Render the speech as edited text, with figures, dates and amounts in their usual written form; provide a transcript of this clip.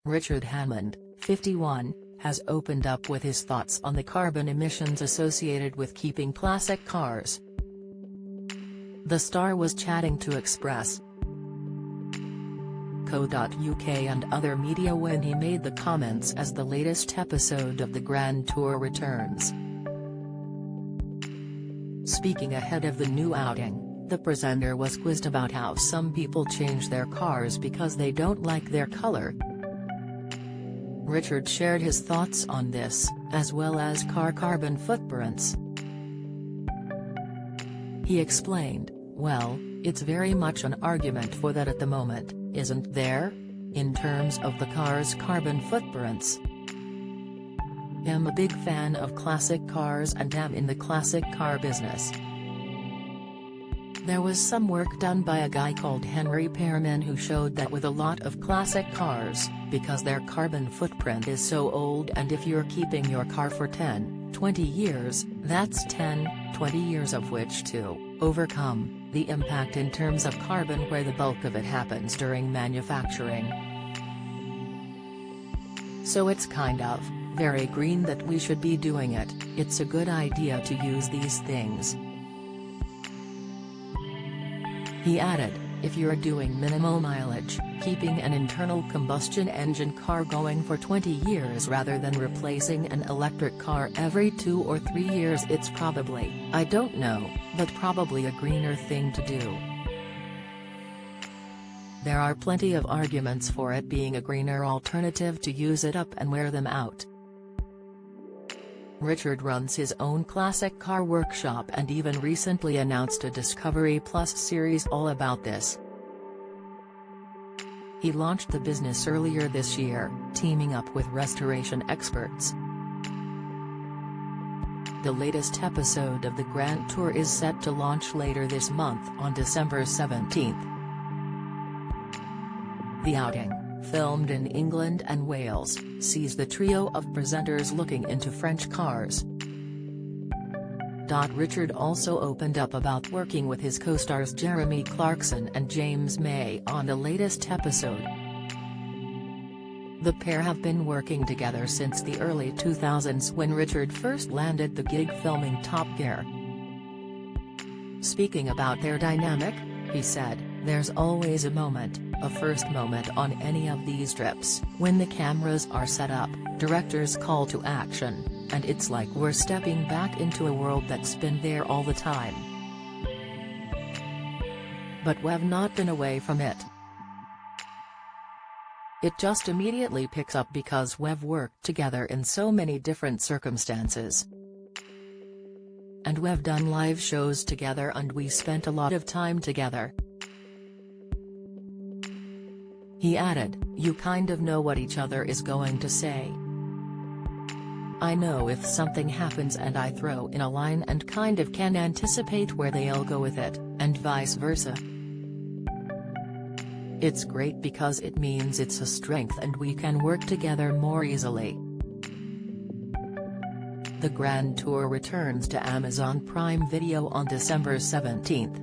Richard Hammond, 51, has opened up with his thoughts on the carbon emissions associated with keeping classic cars. The star was chatting to Express.co.uk and other media when he made the comments as the latest episode of the Grand Tour returns. Speaking ahead of the new outing, the presenter was quizzed about how some people change their cars because they don't like their color. Richard shared his thoughts on this, as well as car carbon footprints. He explained, "Well, it's very much an argument for that at the moment, isn't there? In terms of the car's carbon footprints. I'm a big fan of classic cars and am in the classic car business. There was some work done by a guy called Henry Pearman who showed that with a lot of classic cars, because their carbon footprint is so old, and if you're keeping your car for 10, 20 years, that's 10, 20 years of which to overcome the impact in terms of carbon where the bulk of it happens during manufacturing. So it's kind of very green that we should be doing it. It's a good idea to use these things." He added, "If you're doing minimal mileage, keeping an internal combustion engine car going for 20 years rather than replacing an electric car every 2 or 3 years, it's probably, I don't know, but probably a greener thing to do. There are plenty of arguments for it being a greener alternative to use it up and wear them out." Richard runs his own classic car workshop and even recently announced a Discovery Plus series all about this. He launched the business earlier this year, teaming up with restoration experts. The latest episode of the Grand Tour is set to launch later this month on December 17th. The outing, filmed in England and Wales, sees the trio of presenters looking into French cars. Richard also opened up about working with his co-stars Jeremy Clarkson and James May on the latest episode. The pair have been working together since the early 2000s when Richard first landed the gig filming Top Gear. Speaking about their dynamic, he said, "There's always a moment, a first moment on any of these trips, when the cameras are set up, directors call to action, and it's like we're stepping back into a world that's been there all the time. But we've not been away from it. It just immediately picks up because we've worked together in so many different circumstances. And we've done live shows together and we spent a lot of time together." He added, "You kind of know what each other is going to say. I know if something happens and I throw in a line and kind of can anticipate where they'll go with it, and vice versa. It's great because it means it's a strength and we can work together more easily." The Grand Tour returns to Amazon Prime Video on December 17th.